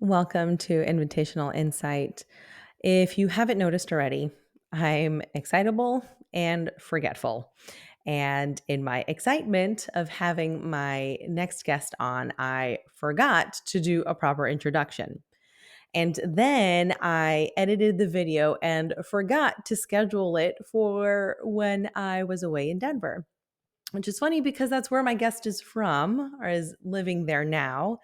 Welcome to Invitational Insight. If you haven't noticed already, I'm excitable and forgetful. And in my excitement of having my next guest on, I forgot to do a proper introduction. And then I edited the video and forgot to schedule it for when I was away in Denver, which is funny because that's where my guest is from or is living there now.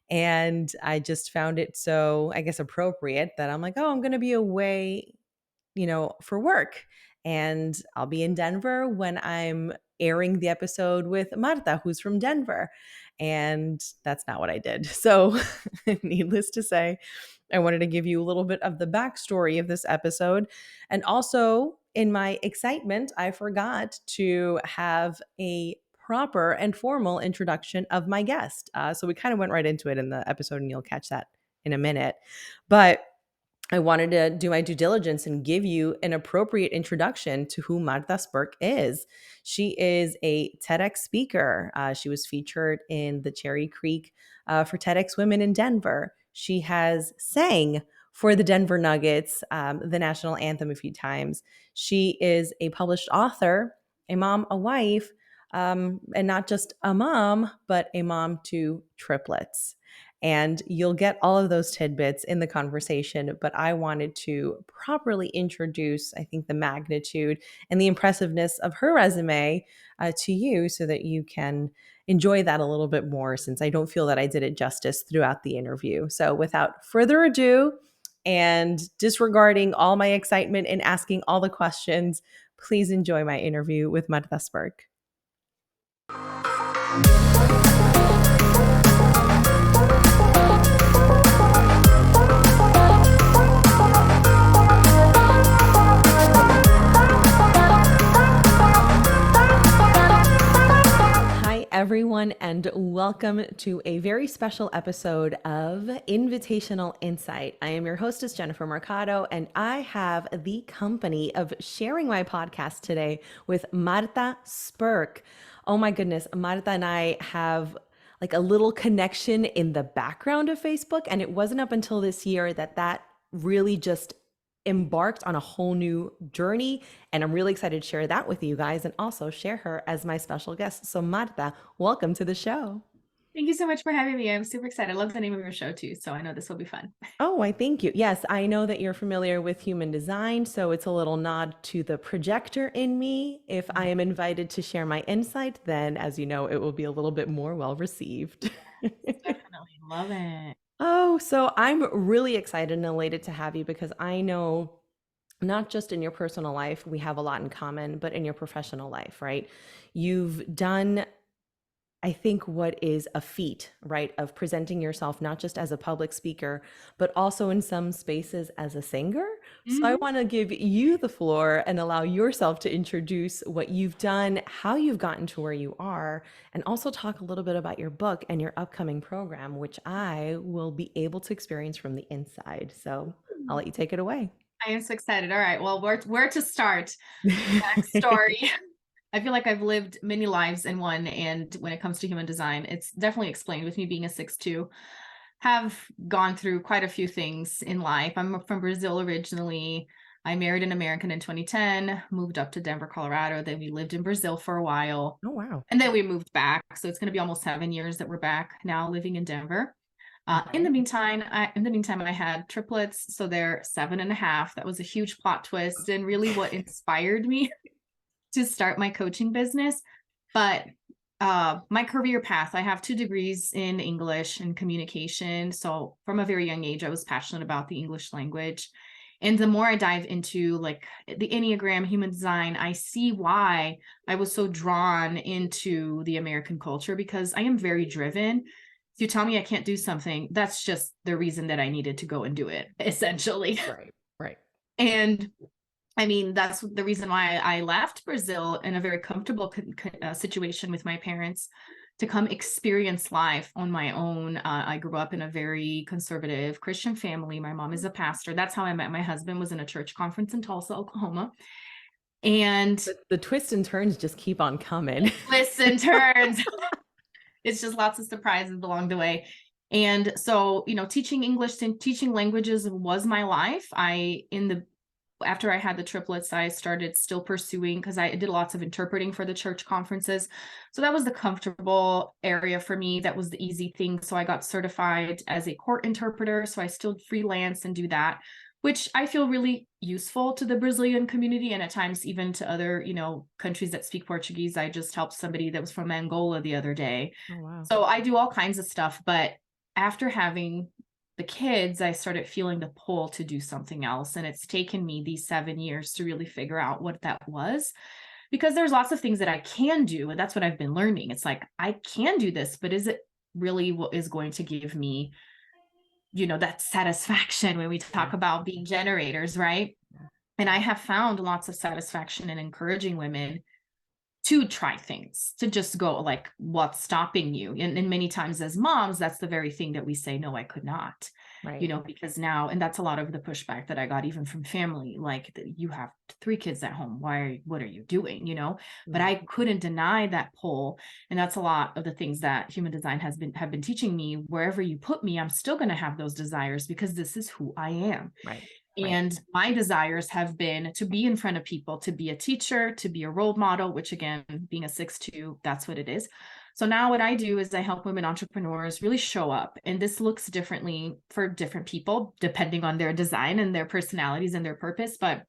And I just found it so, I guess, appropriate that I'm like, oh, I'm going to be away, for work. And I'll be in Denver when I'm airing the episode with Marta, who's from Denver. And that's not what I did. So, needless to say, I wanted to give you a little bit of the backstory of this episode. And also, in my excitement, I forgot to have a proper and formal introduction of my guest. So we kind of went right into it in the episode, and you'll catch that in a minute. But I wanted to do my due diligence and give you an appropriate introduction to who Marta Spirk is. She is a TEDx speaker. She was featured in the Cherry Creek for TEDx Women in Denver. She has sang for the Denver Nuggets, the national anthem a few times. She is a published author, a mom, a wife, and not just a mom, but a mom to triplets. And you'll get all of those tidbits in the conversation. But I wanted to properly introduce, I think, the magnitude and the impressiveness of her resume to you so that you can enjoy that a little bit more, since I don't feel that I did it justice throughout the interview. So without further ado, and disregarding all my excitement and asking all the questions, please enjoy my interview with Marta Spirk. Everyone, and welcome to a very special episode of Invitational Insight. I am your hostess, Jennifer Mercado, and I have the company of sharing my podcast today with Marta Spirk. Oh my goodness, Marta and I have like a little connection in the background of Facebook, and it wasn't up until this year that really just embarked on a whole new journey. And I'm really excited to share that with you guys and also share her as my special guest. So Marta, welcome to the show. Thank you so much for having me. I'm super excited. I love the name of your show too, so I know this will be fun. Oh, I thank you. Yes, I know that you're familiar with human design, so it's a little nod to the projector in me. If I am invited to share my insight, then as you know, it will be a little bit more well received. Definitely love it. Oh, so I'm really excited and elated to have you because I know not just in your personal life, we have a lot in common, but in your professional life, right? You've done, I think, what is a feat, right, of presenting yourself not just as a public speaker, but also in some spaces as a singer. So I want to give you the floor and allow yourself to introduce what you've done, how you've gotten to where you are, and also talk a little bit about your book and your upcoming program, which I will be able to experience from the inside. So I'll let you take it away. I am so excited. All right. Well, where to start? Backstory. I feel like I've lived many lives in one. And when it comes to human design, it's definitely explained with me being a 6'2", have gone through quite a few things in life. I'm from Brazil originally. I married an American in 2010, moved up to Denver, Colorado. Then we lived in Brazil for a while. Oh, wow. And then we moved back. So it's going to be almost 7 years that we're back now living in Denver. In the meantime, I had triplets, so they're 7.5. That was a huge plot twist and really what inspired me to start my coaching business. But my career path, I have 2 degrees in English and communication. So from a very young age, I was passionate about the English language. And the more I dive into like the Enneagram, human design, I see why I was so drawn into the American culture, because I am very driven. If you tell me I can't do something, that's just the reason that I needed to go and do it, essentially. Right. And I mean, that's the reason why I left Brazil in a very comfortable situation with my parents to come experience life on my own. I grew up in a very conservative Christian family. My mom is a pastor. That's how I met my husband, was in a church conference in Tulsa, Oklahoma. And the twists and turns just keep on coming. Twists and turns. It's just lots of surprises along the way. And so, teaching English and teaching languages was my life. After I had the triplets, I started still pursuing, because I did lots of interpreting for the church conferences. So that was the comfortable area for me. That was the easy thing. So I got certified as a court interpreter. So I still freelance and do that, which I feel really useful to the Brazilian community, and at times even to other, countries that speak Portuguese. I just helped somebody that was from Angola the other day. Oh, wow. So I do all kinds of stuff. But after having the kids, I started feeling the pull to do something else. And it's taken me these 7 years to really figure out what that was, because there's lots of things that I can do. And that's what I've been learning. It's like, I can do this, but is it really what is going to give me, that satisfaction when we Yeah. talk about being generators, right? Yeah. And I have found lots of satisfaction in encouraging women to try things, to just go like, what's stopping you? And many times as moms, that's the very thing that we say, no, I could not, Right. because now, and that's a lot of the pushback that I got even from family, like, you have 3 kids at home. What are you doing? But Yeah. I couldn't deny that pull. And that's a lot of the things that human design have been teaching me. Wherever you put me, I'm still going to have those desires, because this is who I am. Right. Right. And my desires have been to be in front of people, to be a teacher, to be a role model, which again, being a 6'2", that's what it is. So now what I do is I help women entrepreneurs really show up. And this looks differently for different people, depending on their design and their personalities and their purpose. But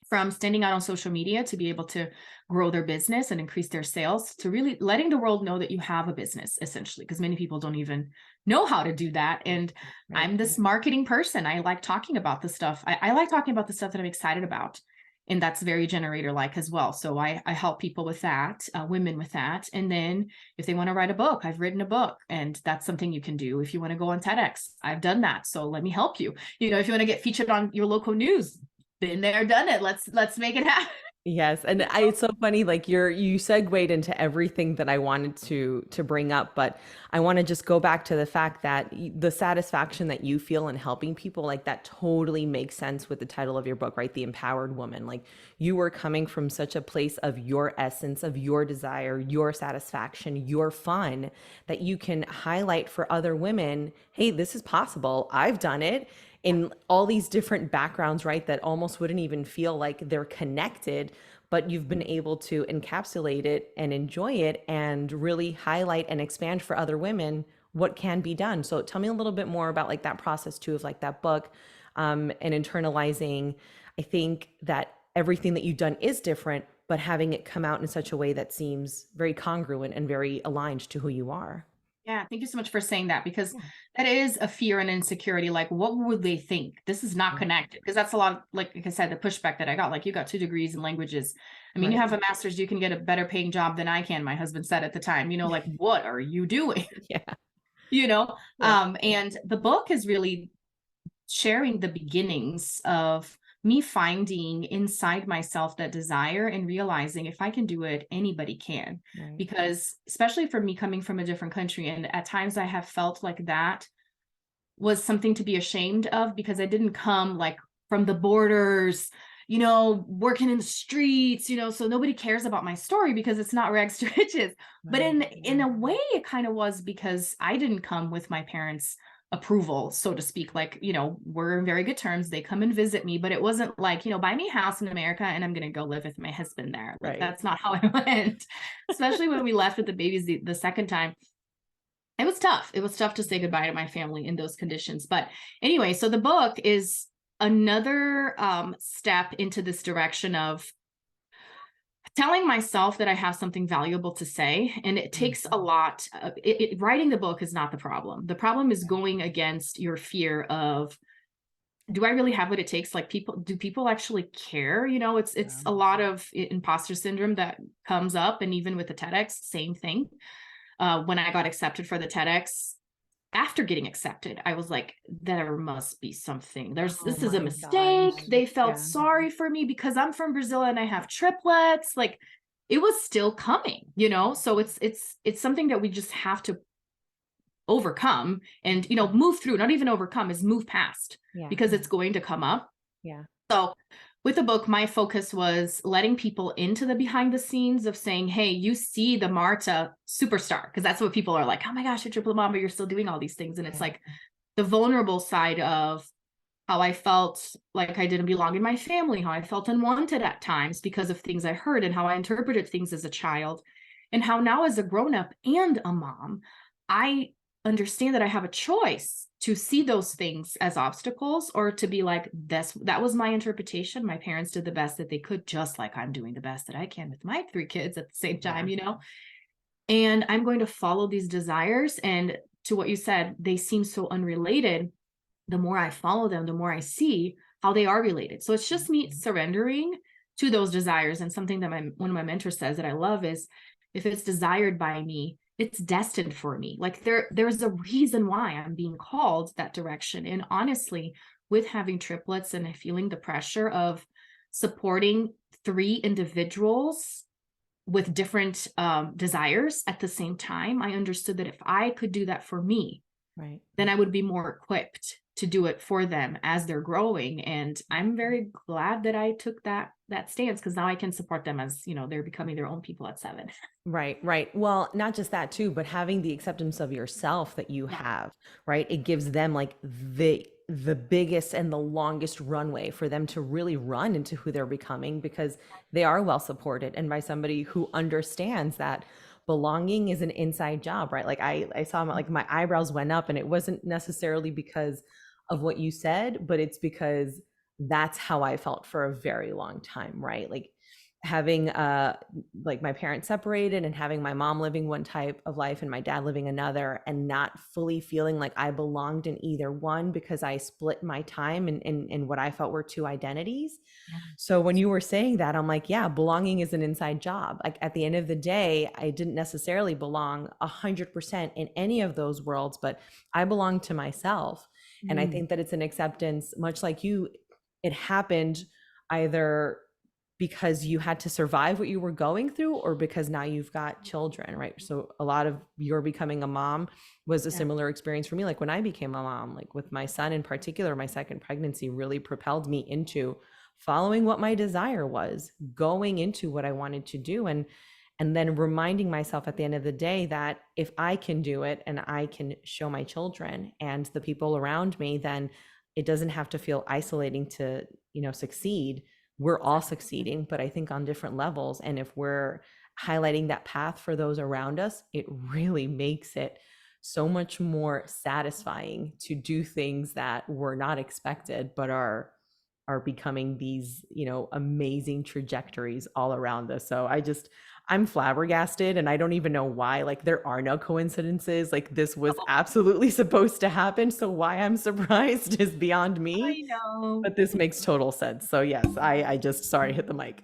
from standing out on social media to be able to grow their business and increase their sales, to really letting the world know that you have a business, essentially, because many people don't even know how to do that. And Right. I'm this marketing person. I like talking about the stuff. I like talking about the stuff that I'm excited about. And that's very generator like as well. So I help people with that, women with that. And then if they want to write a book, I've written a book, and that's something you can do. If you want to go on TEDx, I've done that. So let me help you. If you want to get featured on your local news, been there, done it. Let's make it happen. Yes, and it's so funny, like you segued into everything that I wanted to bring up, but I want to just go back to the fact that the satisfaction that you feel in helping people, like that totally makes sense with the title of your book, right? The Empowered Woman. Like, you were coming from such a place of your essence, of your desire, your satisfaction, your fun, that you can highlight for other women, hey, this is possible. I've done it in all these different backgrounds, right? That almost wouldn't even feel like they're connected, but you've been able to encapsulate it and enjoy it and really highlight and expand for other women what can be done. So tell me a little bit more about like that process too, of like that book, and internalizing. I think that everything that you've done is different, but having it come out in such a way that seems very congruent and very aligned to who you are. Yeah, thank you so much for saying that, because Yeah. that is a fear and insecurity. Like, what would they think? This is not connected. Because that's a lot of, like I said, the pushback that I got. Like, you got 2 degrees in languages. I mean, you Right. have a master's, you can get a better paying job than I can, my husband said at the time. Like, what are you doing? Yeah. you know? Yeah. And the book is really sharing the beginnings of me finding inside myself that desire, and realizing if I can do it, anybody can. Right. Because especially for me coming from a different country, and at times I have felt like that was something to be ashamed of, because I didn't come like from the borders, working in the streets, so nobody cares about my story because it's not rags to riches. But Right. in a way, it kind of was, because I didn't come with my parents' approval, so to speak. Like, we're in very good terms. They come and visit me, but it wasn't like, buy me a house in America and I'm going to go live with my husband there. Like, Right. that's not how I went. Especially when we left with the babies the second time. It was tough. It was tough to say goodbye to my family in those conditions. But anyway, so the book is another step into this direction of telling myself that I have something valuable to say. And it takes a lot. Writing the book is not the problem. The problem is going against your fear of, do I really have what it takes? Like, do people actually care? It's a lot of imposter syndrome that comes up. And even with the TEDx, same thing. When I got accepted for the TEDx, after getting accepted, I was like, there must be something. Oh This is a my mistake. gosh. They felt Yeah. sorry for me because I'm from Brazil and I have triplets. Like, it was still coming, So it's something that we just have to overcome and, move through. Not even overcome, is move past, Yeah. because it's going to come up. Yeah. So with the book, my focus was letting people into the behind the scenes of saying, hey, you see the Marta superstar, because that's what people are like, oh my gosh, you're triple mom, but you're still doing all these things. And it's like the vulnerable side of how I felt like I didn't belong in my family, how I felt unwanted at times because of things I heard, and how I interpreted things as a child, and how now as a grown up and a mom, I understand that I have a choice to see those things as obstacles, or to be like, that was my interpretation. My parents did the best that they could, just like I'm doing the best that I can with my 3 kids at the same time, and I'm going to follow these desires. And to what you said, they seem so unrelated. The more I follow them, the more I see how they are related. So it's just me surrendering to those desires. And something that one of my mentors says that I love is, if it's desired by me, it's destined for me. Like there's a reason why I'm being called that direction. And honestly, with having triplets and feeling the pressure of supporting 3 individuals with different desires at the same time, I understood that if I could do that for me, Right. then I would be more equipped to do it for them as they're growing. And I'm very glad that I took that stance, because now I can support them as, they're becoming their own people at 7. Right, right. Well, not just that too, but having the acceptance of yourself that you Yeah. have, right? It gives them like the biggest and the longest runway for them to really run into who they're becoming, because they are well supported and by somebody who understands that belonging is an inside job, right? Like I saw like my eyebrows went up, and it wasn't necessarily because of what you said, but it's because that's how I felt for a very long time, right? Like having like my parents separated and having my mom living one type of life and my dad living another, and not fully feeling like I belonged in either one, because I split my time in what I felt were 2 identities. So when you were saying that, I'm like, yeah, belonging is an inside job. Like at the end of the day, I didn't necessarily belong 100% in any of those worlds, but I belong to myself. And I Mm. think that it's an acceptance, much like you, it happened either because you had to survive what you were going through, or because now you've got children, right? So a lot of your becoming a mom was a Yeah. similar experience for me. Like when I became a mom, like with my son in particular, my second pregnancy really propelled me into following what my desire was, going into what I wanted to do, and then reminding myself at the end of the day that if I can do it and I can show my children and the people around me, then it doesn't have to feel isolating to, succeed. We're all succeeding, but I think on different levels. And if we're highlighting that path for those around us, it really makes it so much more satisfying to do things that were not expected, but are becoming these, amazing trajectories all around us. So I'm flabbergasted, and I don't even know why. Like there are no coincidences. Like this was Oh, absolutely supposed to happen. So why I'm surprised is beyond I me. know. But this makes total sense. So yes, I just, sorry, hit the mic.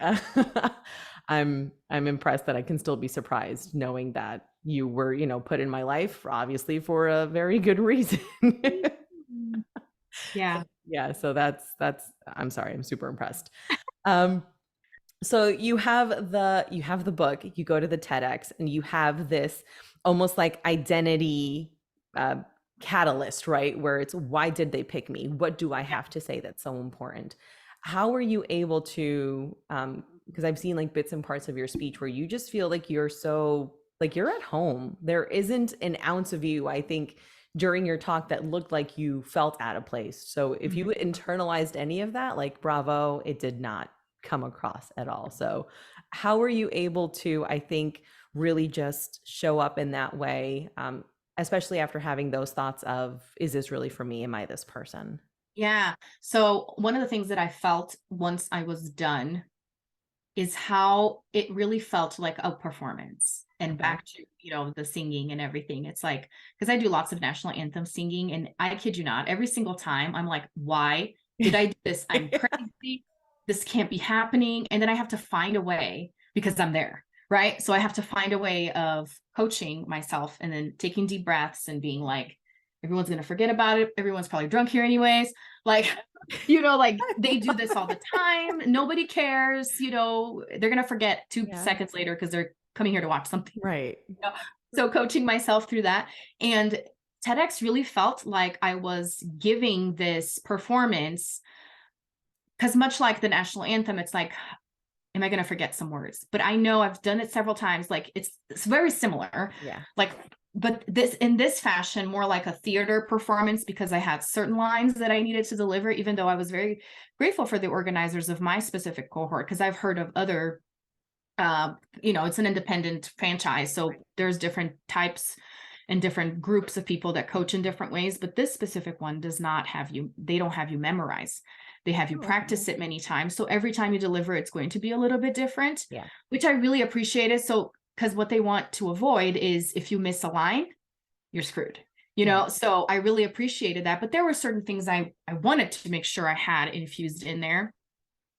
I'm impressed that I can still be surprised knowing that you were, put in my life, obviously for a very good reason. Mm. Yeah. Yeah, so that's I'm sorry, I'm super impressed. Um, so you have the book, you go to the TEDx, and you have this almost like identity uh, catalyst, right? Where it's, why did they pick me? What do I have to say that's so important? How were you able to? Because I've seen like bits and parts of your speech where you just feel like you're so like you're at home. There isn't an ounce of you, I think, during your talk that looked like you felt out of place. So if you Mhm. internalized any of that, like bravo, it did not come across at all. So how were you able to, I think, really just show up in that way, especially after having those thoughts of, is this really for me? Am I this person? Yeah. So one of the things that I felt once I was done is how it really felt like a performance. And Okay. back to, the singing and everything. It's like, because I do lots of national anthem singing, and I kid you not, every single time I'm like, why did I do this? I'm crazy. This can't be happening. And then I have to find a way, because I'm there. Right. So I have to find a way of coaching myself, and then taking deep breaths and being like, everyone's going to forget about it. Everyone's probably drunk here anyways. Like, like they do this all the time. Nobody cares, they're going to forget two Yeah. seconds later because they're coming here to watch something. Right. So coaching myself through that. And TEDx really felt like I was giving this performance because much like the national anthem, it's like, am I going to forget some words? But I know I've done it several times. Like it's very similar. Yeah. Like, but this in this fashion, more like a theater performance, because I had certain lines that I needed to deliver, even though I was very grateful for the organizers of my specific cohort, because I've heard of other, it's an independent franchise. So there's different types and different groups of people that coach in different ways. But this specific one does not have you, they don't have you memorize. They have you Oh, practice it many times. So every time you deliver, it's going to be a little bit different, yeah. which I really appreciated. So, because what they want to avoid is if you miss a line, you're screwed, Right. So I really appreciated that. But there were certain things I wanted to make sure I had infused in there,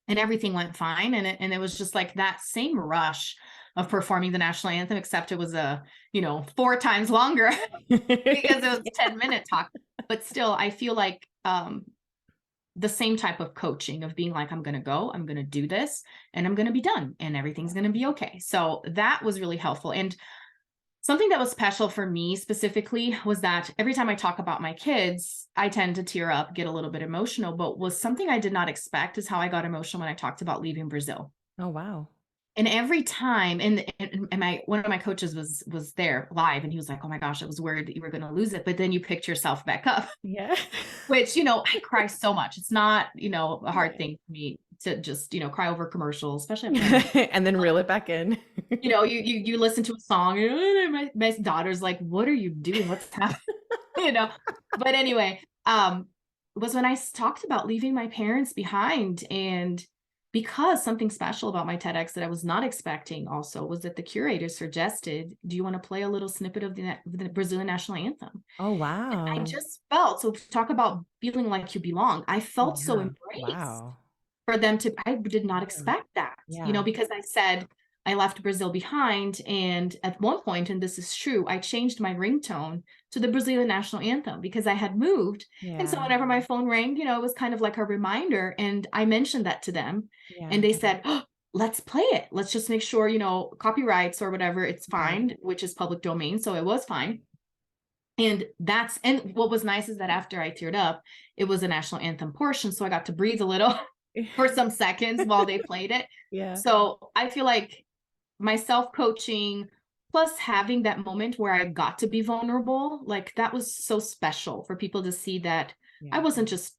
and everything went fine. And it was just like that same rush of performing the national anthem, except it was 4 times longer because it was a 10-minute talk. But still, I feel like the same type of coaching of being like, I'm going to go, I'm going to do this, and I'm going to be done, and everything's going to be okay. So that was really helpful. And something that was special for me specifically was that every time I talk about my kids, I tend to tear up, get a little bit emotional, but was something I did not expect is how I got emotional when I talked about leaving Brazil. Oh, wow. And every time, and my one of my coaches was there live, and he was like, "Oh my gosh, I was worried that you were going to lose it, but then you picked yourself back up." Yeah. Which, I cry so much. It's not, a hard Yeah. thing for me to just, cry over commercials, especially if they're And then reel it back in. you listen to a song, and my daughter's like, "What are you doing? What's happening?" You know. But anyway, was when I talked about leaving my parents behind. And because something special about my TEDx that I was not expecting also was that the curator suggested, do you want to play a little snippet of the Brazilian national anthem? Oh, And I wow. just felt, so talk about feeling like you belong. I felt so Yeah. embraced Wow. for them to, I did not Yeah. expect that, Yeah. because I said I left Brazil behind. And at one point, and this is true, I changed my ringtone to the Brazilian national anthem because I had moved. And so Yeah. whenever my phone rang, it was kind of like a reminder. And I mentioned that to them, Yeah. and they said, oh, let's play it. Let's just make sure, copyrights or whatever, it's Right. fine, which is public domain. So it was fine. And what was nice is that after I teared up, it was a national anthem portion. So I got to breathe a little for some seconds while they played it. Yeah. So I feel like my self-coaching plus having that moment where I got to be vulnerable, like that was so special for people to see that I Yeah. wasn't just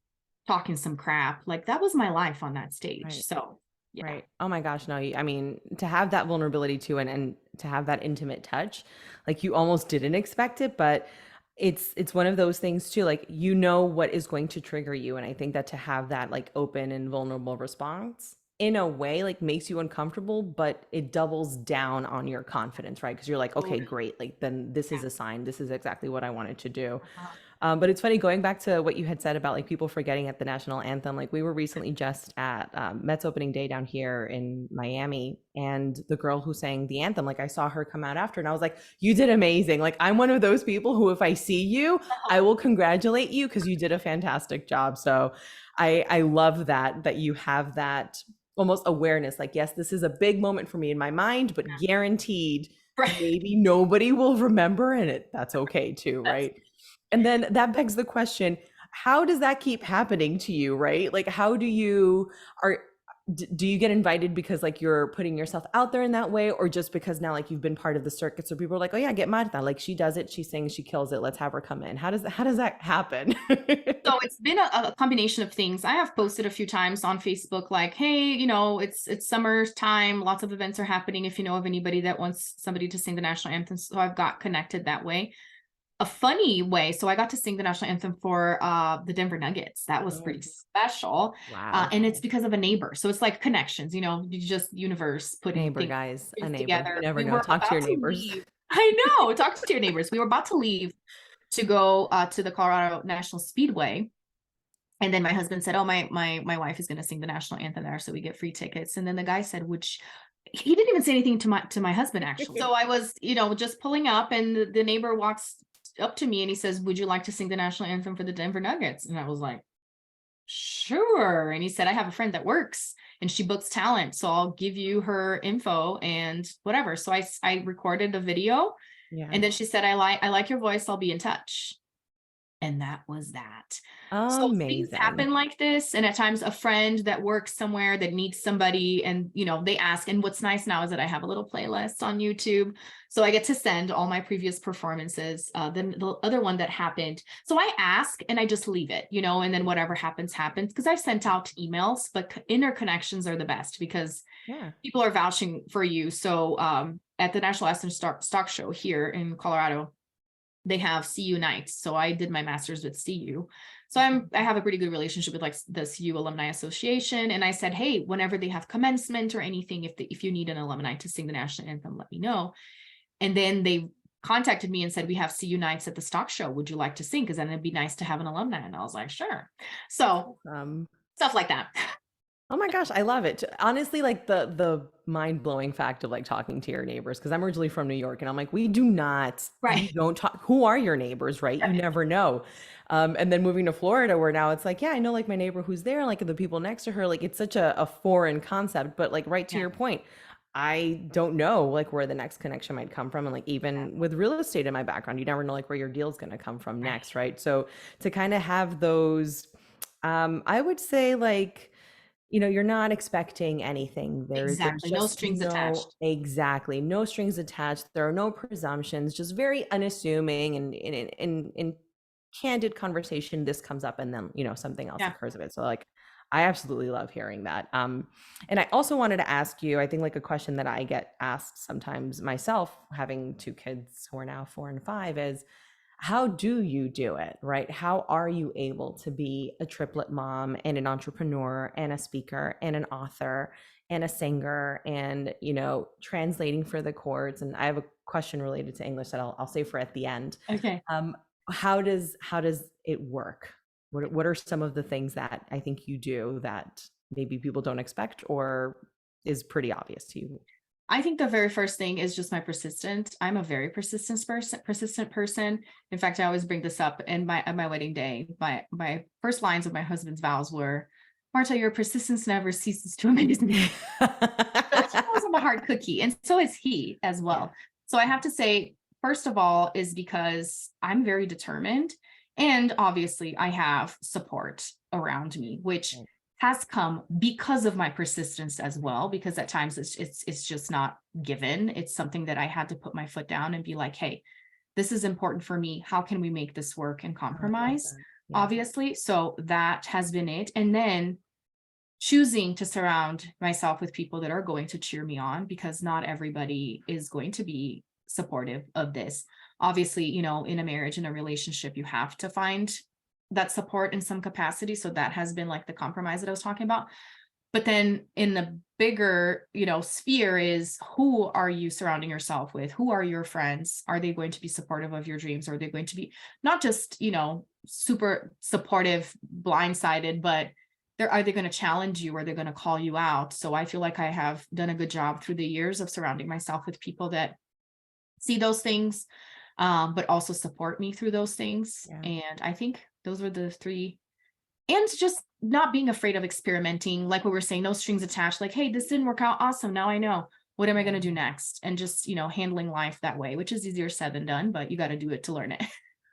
talking some crap. Like that was my life on that stage. Right. So yeah. Right. Oh my gosh, no, I mean, to have that vulnerability too and to have that intimate touch, like you almost didn't expect it, but it's one of those things too, like what is going to trigger you. And I think that to have that like open and vulnerable response in a way like makes you uncomfortable, but it doubles down on your confidence, right? Because you're like, okay, Totally. great. Like then this is a sign. This is exactly what I wanted to do. Uh-huh. But it's funny going back to what you had said about like people forgetting at the national anthem. Like we were recently just at Mets opening day down here in Miami, and the girl who sang the anthem, like I saw her come out after, and I was like, "You did amazing!" Like I'm one of those people who, if I see you, I will congratulate you because you did a fantastic job. So I love that you have that almost awareness. Like yes, this is a big moment for me in my mind, but guaranteed Right. maybe nobody will remember, and that's okay too, That's right? And then that begs the question, how does that keep happening to you, right? Like how do you get invited because like you're putting yourself out there in that way, or just because now like you've been part of the circuit, so people are like, oh yeah, get Marta, like she does it, she sings, she kills it, let's have her come in. How does that happen? So it's been a combination of things. I have posted a few times on Facebook, like, hey, it's summertime, lots of events are happening. If you know of anybody that wants somebody to sing the national anthem. So I've got connected that way. A funny way. So I got to sing the national anthem for the Denver Nuggets. That was Oh, pretty special. wow. And it's because of a neighbor. So it's like connections, you just universe putting Neighbor, things guys, a neighbor. You together. never We know. were Talk to about your to neighbors. leave. I know, talk to your neighbors. We were about to leave to go to the Colorado National Speedway. And then my husband said, oh, my wife is going to sing the national anthem there, so we get free tickets. And then the guy said, which he didn't even say anything to my husband, actually. So I was, just pulling up, and the neighbor walks up to me and he says, would you like to sing the national anthem for the Denver Nuggets? And I was like, sure. And he said, I have a friend that works and she books talent, so I'll give you her info and whatever. So I recorded a video, Yeah. and then she said, I like your voice, I'll be in touch. And that was that. So things Amazing. happen like this, and at times a friend that works somewhere that needs somebody, and they ask. And what's nice now is that I have a little playlist on YouTube, so I get to send all my previous performances. Then the other one that happened, so I ask and I just leave it, and then whatever happens happens, because I've sent out emails, but interconnections are the best because Yeah. people are vouching for you. So at the National Aspen Stock Show here in Colorado, they have CU nights. So I did my master's with CU. So I have a pretty good relationship with like the CU Alumni Association. And I said, hey, whenever they have commencement or anything, if you need an alumni to sing the national anthem, let me know. And then they contacted me and said, we have CU nights at the stock show. Would you like to sing? Because then it'd be nice to have an alumni. And I was like, sure. So Um, stuff like that. Oh my gosh, I love it. Honestly, like the mind-blowing fact of like talking to your neighbors, because I'm originally from New York and I'm like, we Right. don't talk, who are your neighbors, right? You never know. And then moving to Florida where now it's like, yeah, I know like my neighbor who's there, like the people next to her, like it's such a foreign concept, but like right to Yeah. your point, I don't know like where the next connection might come from. And like even with real estate in my background, you never know like where your deal's gonna come from Right. next, right? So to kind of have those, I would say like, you're not expecting anything. There's Exactly. No just strings attached. exactly no strings attached. There are no presumptions, just very unassuming and in candid conversation, this comes up and then, something else Yeah. occurs of it. So like I absolutely love hearing that. And I also wanted to ask you, I think like a question that I get asked sometimes myself, having two kids who are now 4 and 5, is how do you do it, right? How are you able to be a triplet mom and an entrepreneur and a speaker and an author and a singer and, translating for the courts? And I have a question related to English that I'll save for at the end. Okay. Um, how does it work? What are some of the things that I think you do that maybe people don't expect or is pretty obvious to you? I think the very first thing is just my persistence. I'm a very persistent person. In fact, I always bring this up in my at my wedding day. My first lines of my husband's vows were, Marta, your persistence never ceases to amaze me. So he knows I'm a hard cookie, and so is he as Yeah. well. So I have to say, first of all, is because I'm very determined, and obviously I have support around me, which Right. has come because of my persistence as well. Because at times it's just not given. It's something that I had to put my foot down and be like, hey, this is important for me. How can we make this work and Oh, I love compromise? that. Yeah. Obviously, so that has been it, and then choosing to surround myself with people that are going to cheer me on, because not everybody is going to be supportive of this. Obviously, in a marriage, in a relationship, you have to find that support in some capacity. So that has been like the compromise that I was talking about. But then in the bigger, sphere is, who are you surrounding yourself with? Who are your friends? Are they going to be supportive of your dreams? Are they going to be not just, super supportive, blindsided, but are they going to challenge you? Are they going to call you out? So I feel like I have done a good job through the years of surrounding myself with people that see those things, but also support me through those things. Yeah. And I think those were the three. And just not being afraid of experimenting, like we were saying, no strings attached. Like, hey, this didn't work out. Awesome. Now I know. What am I going to do next? And just, handling life that way, which is easier said than done, but you got to do it to learn it.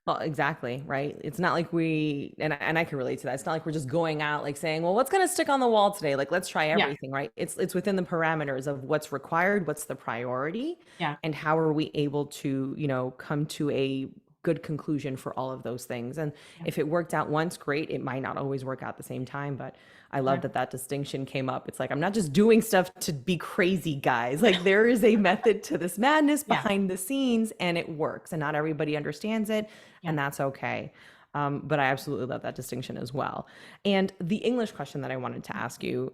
Well, exactly, right? It's not like and I can relate to that. It's not like we're just going out like saying, "Well, what's going to stick on the wall today? Like, let's try Yeah. everything," right? It's within the parameters of what's required, what's the priority, Yeah. and how are we able to, come to a good conclusion for all of those things. And Yeah. if it worked out once, great. It might not always work out at the same time, but I love Right. that that distinction came up. It's like I'm not just doing stuff to be crazy, guys. Like there is a method to this madness Yeah. behind the scenes, and it works. And not everybody understands it, Yeah. and that's okay. But I absolutely love that distinction as well. And the English question that I wanted to ask you,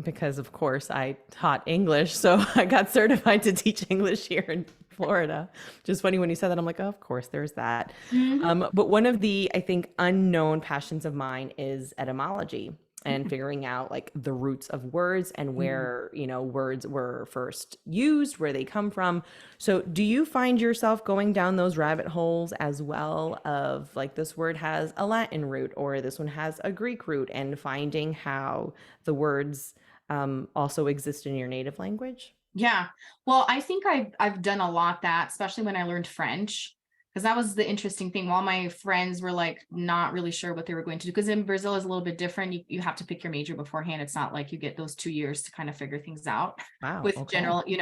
because of course I taught English, so I got certified to teach English here in Florida. Just funny when you said that, I'm like, oh, of course, there's that. Mhm. But one of the, I think, unknown passions of mine is etymology and figuring out like the roots of words and Mhm. where, words were first used, where they come from. So do you find yourself going down those rabbit holes as well of like this word has a Latin root or this one has a Greek root and finding how the words also exist in your native language? Yeah. Well, I think I've done a lot that, especially when I learned French. because that was the interesting thing. While my friends were like not really sure what they were going to do, because in Brazil is a little bit different. You have to pick your major beforehand. It's not like you get those 2 years to kind of figure things out Wow. with Okay. general, you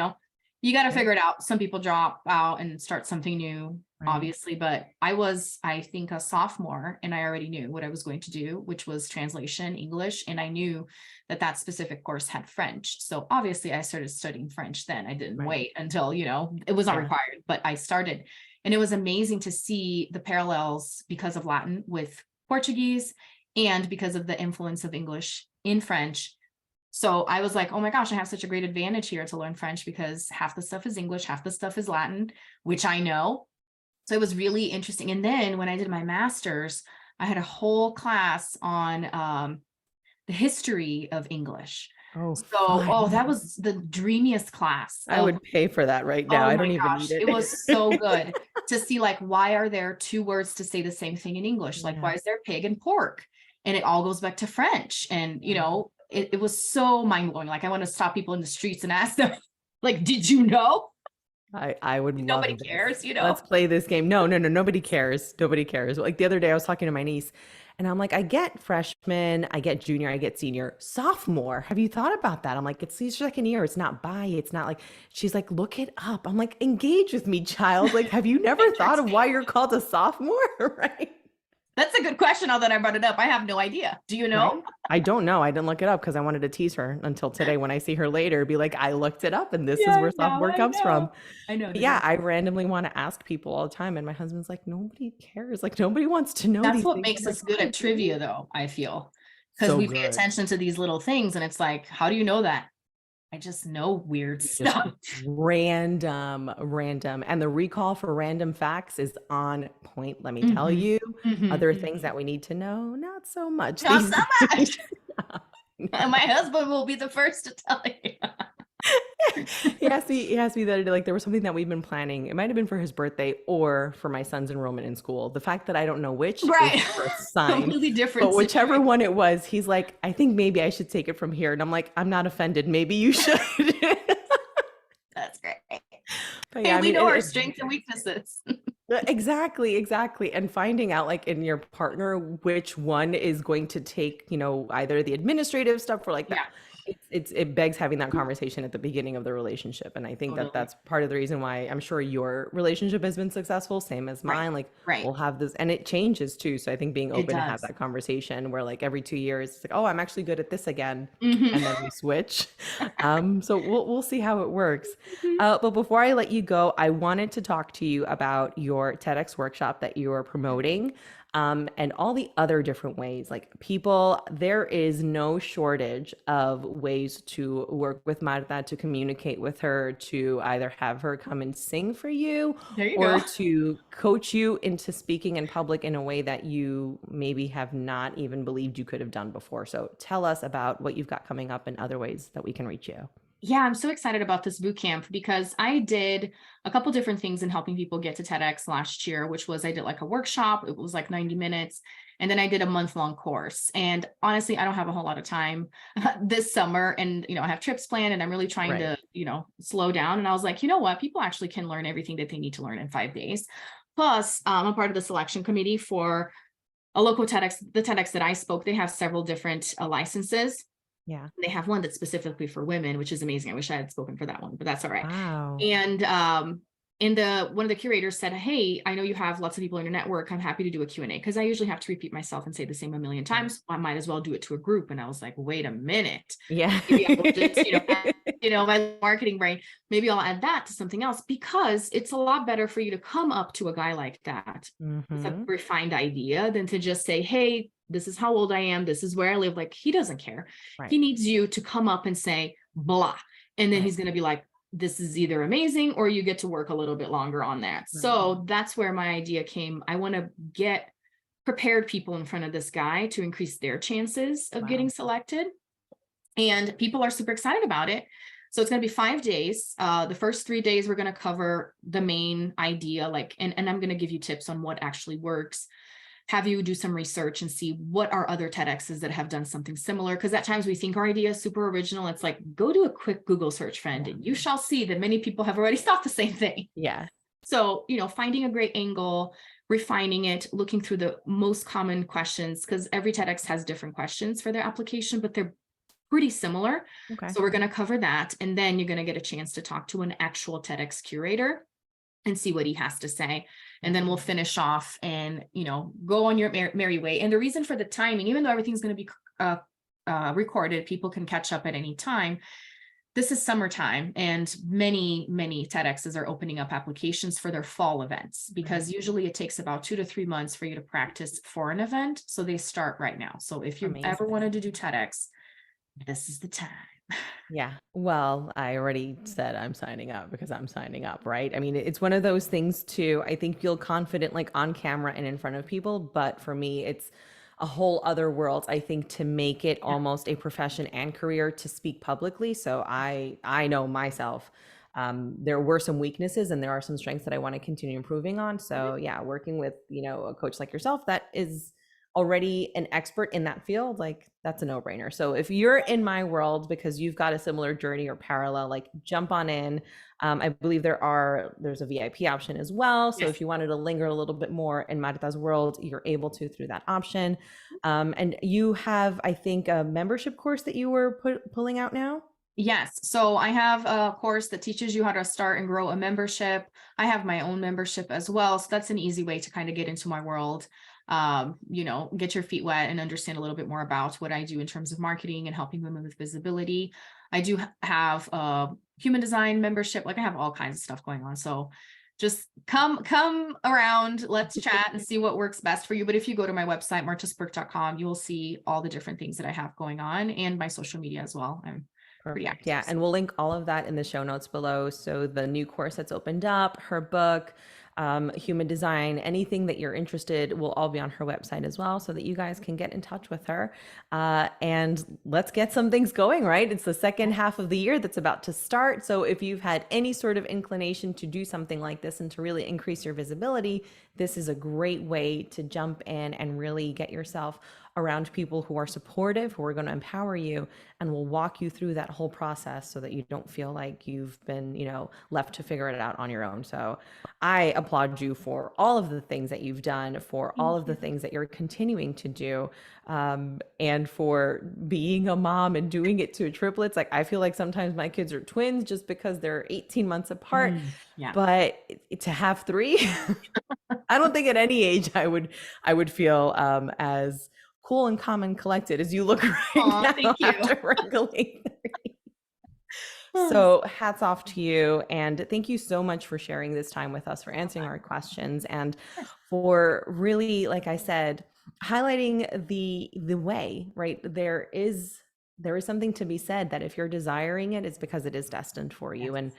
got to Yeah. figure it out. Some people drop out and start something new, Right. obviously, but I was, I think, a sophomore, and I already knew what I was going to do, which was translation English. And I knew that that specific course had French. So obviously I started studying French then. I didn't Right. wait until, it was not Yeah. required, but I started. And it was amazing to see the parallels because of Latin with Portuguese and because of the influence of English in French. So I was like, oh my gosh, I have such a great advantage here to learn French because half the stuff is English, half the stuff is Latin, which I know. So it was really interesting. And then when I did my master's, I had a whole class on the history of English. Oh, So, fun. that was the dreamiest class I of, would pay for that right now. oh I my don't even need gosh, it. it was so good to see, like, why are there two words to say the same thing in English? Like, Yeah. why is there pig and pork? And it all goes back to French. And, Yeah. it was so mind blowing. Like, I want to stop people in the streets and ask them, like, did you know? I would Nobody love this. cares, Let's play this game. No, no, no, nobody cares. Nobody cares. Like the other day I was talking to my niece and I'm like, I get freshman, I get junior, I get senior, sophomore. Have you thought about that? I'm like, it's your second year. It's not bi. It's not like, she's like, look it up. I'm like, engage with me, child. Like, have you never thought of why you're called a sophomore? Right. That's a good question. Now that I brought it up, I have no idea. Do you know? Right? I don't know. I didn't look it up because I wanted to tease her until today when I see her later, be like, I looked it up and this is Yeah, where now sophomore I comes from. know. I know. Yeah, I randomly want to ask people all the time. And my husband's like, nobody cares. Like, nobody wants to know That's these what things. I'm makes like, us good I at do. trivia, though, I feel, because So we pay good. attention to these little things. And it's like, how do you know that? I just know weird You just stuff. random. And the recall for random facts is on point. Let me tell Mhm, you. mhm, Other things mhm. that we need to know, not so much Not so these days. much. And my husband will be the first to tell you. He asked me the other day, like there was something that we've been planning. It might have been for his birthday or for my son's enrollment in school. The fact that I don't know which is Right. the first sign. Completely different But whichever situation. one it was, he's like, I think maybe I should take it from here. And I'm like, I'm not offended. Maybe you should. That's great. But Hey, yeah, I we mean, know our it's strengths and weaknesses. exactly, exactly. And finding out like in your partner which one is going to take, either the administrative stuff or like that. Yeah, It begs having that conversation at the beginning of the relationship. And I think that totally. that's part of the reason why I'm sure your relationship has been successful, same as Right. mine. Like Right. we'll have this and it changes too. So I think being It open to have does. that conversation where like every 2 years it's like, oh, I'm actually good at this again. Mhm. And then we switch. So we'll see how it works. Mhm. But before I let you go, I wanted to talk to you about your TEDx workshop that you are promoting, and all the other different ways. Like people, there is no shortage of ways to work with Marta, to communicate with her, to either have her come and sing for you, There you go. or to coach you into speaking in public in a way that you maybe have not even believed you could have done before. So tell us about what you've got coming up and other ways that we can reach you. Yeah, I'm so excited about this boot camp because I did a couple different things in helping people get to TEDx last year, which was I did like a workshop. It was like 90 minutes. And then I did a month-long course. And honestly, I don't have a whole lot of time this summer. And, I have trips planned and I'm really trying Right. to, slow down. And I was like, you know what? People actually can learn everything that they need to learn in 5 days. Plus, I'm part of the selection committee for a local TEDx, the TEDx that I spoke. They have several different licenses. Yeah. They have one that's specifically for women, which is amazing. I wish I had spoken for that one, but that's all right. Wow. And one of the curators said, hey, I know you have lots of people in your network. I'm happy to do a Q&A because I usually have to repeat myself and say the same a million Right. times. I might as well do it to a group. And I was like, wait a minute. Yeah. Maybe I will just, my marketing brain, maybe I'll add that to something else because it's a lot better for you to come up to a guy like that with a Hmm. refined idea than to just say, hey, this is how old I am. This is where I live. Like he doesn't care. He Right. needs you to come up and say blah. And then Right. he's going to be like, this is either amazing or you get to work a little bit longer on that. Right. So that's where my idea came. I want to get prepared people in front of this guy to increase their chances of getting Wow. selected. And people are super excited about it. So it's going to be 5 days. The first 3 days, we're going to cover the main idea, and I'm going to give you tips on what actually works, have you do some research and see what are other TEDx's that have done something similar. Because at times we think our idea is super original. It's like, go do a quick Google search, friend, Yeah. and you shall see that many people have already thought the same thing. Yeah. So, finding a great angle, refining it, looking through the most common questions, because every TEDx has different questions for their application, but they're pretty similar. Okay. So we're going to cover that. And then you're going to get a chance to talk to an actual TEDx curator and see what he has to say. And then we'll finish off and, go on your merry way. And the reason for the timing, even though everything's going to be recorded, people can catch up at any time. This is summertime, and many TEDx's are opening up applications for their fall events, because usually it takes about 2 to 3 months for you to practice for an event. So they start right now. So if you ever Amazing. wanted to do TEDx, this is the time. Yeah. Well, I already said I'm signing up because I'm signing up, right? I mean, it's one of those things too. I think feel confident like on camera and in front of people, but for me, it's a whole other world, I think, to make it Yeah. almost a profession and career to speak publicly. So I know myself. There were some weaknesses and there are some strengths that I want to continue improving on. So yeah, working with, a coach like yourself that is already an expert in that field, like that's a no-brainer. So if you're in my world because you've got a similar journey or parallel, like jump on in. I believe there's a VIP option as well. So Yes. if you wanted to linger a little bit more in Marta's world, you're able to through that option. And you have, I think, a membership course that you were pulling out now. Yes. So I have a course that teaches you how to start and grow a membership. I have my own membership as well. So that's an easy way to kind of get into my world, get your feet wet and understand a little bit more about what I do in terms of marketing and helping women with visibility. I do have a human design membership. Like I have all kinds of stuff going on. So just come around, let's chat and see what works best for you. But if you go to my website, martaspirk.com, you will see all the different things that I have going on, and my social media as well. I'm pretty Perfect. active. Yeah. And we'll link all of that in the show notes below. So the new course that's opened up, her book, human design, anything that you're interested will all be on her website as well, so that you guys can get in touch with her. And let's get some things going, right? It's the second half of the year that's about to start. So if you've had any sort of inclination to do something like this and to really increase your visibility, this is a great way to jump in and really get yourself around people who are supportive, who are going to empower you and will walk you through that whole process so that you don't feel like you've been, left to figure it out on your own. So I applaud you for all of the things that you've done, for all of the things that you're continuing to do, and for being a mom and doing it to triplets. Like I feel like sometimes my kids are twins just because they're 18 months apart, Yeah. but to have three, I don't think at any age I would feel as cool and calm and collected as you look right Aw, now thank you. after wrangling. So hats off to you. And thank you so much for sharing this time with us, for answering our questions, and for really, like I said, highlighting the way, right? There is something to be said that if you're desiring it, it's because it is destined for you. Yes. And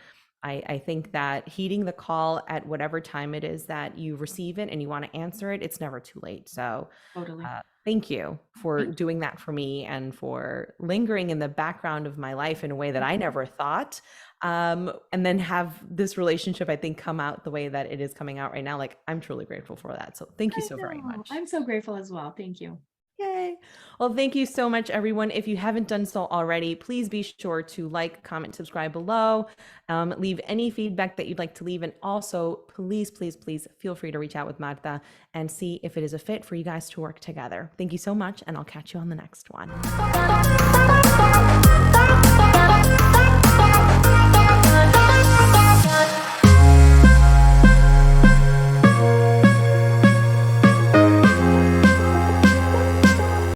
I think that heeding the call at whatever time it is that you receive it and you want to answer it, it's never too late. So Totally. thank you for doing that for me and for lingering in the background of my life in a way that I never thought. And then have this relationship, I think, come out the way that it is coming out right now. Like I'm truly grateful for that. So thank you so very much. I'm so grateful as well. Thank you. Yay. Well, thank you so much, everyone. If you haven't done so already, please be sure to like, comment, subscribe below. Leave any feedback that you'd like to leave. And also, please feel free to reach out with Marta and see if it is a fit for you guys to work together. Thank you so much, and I'll catch you on the next one.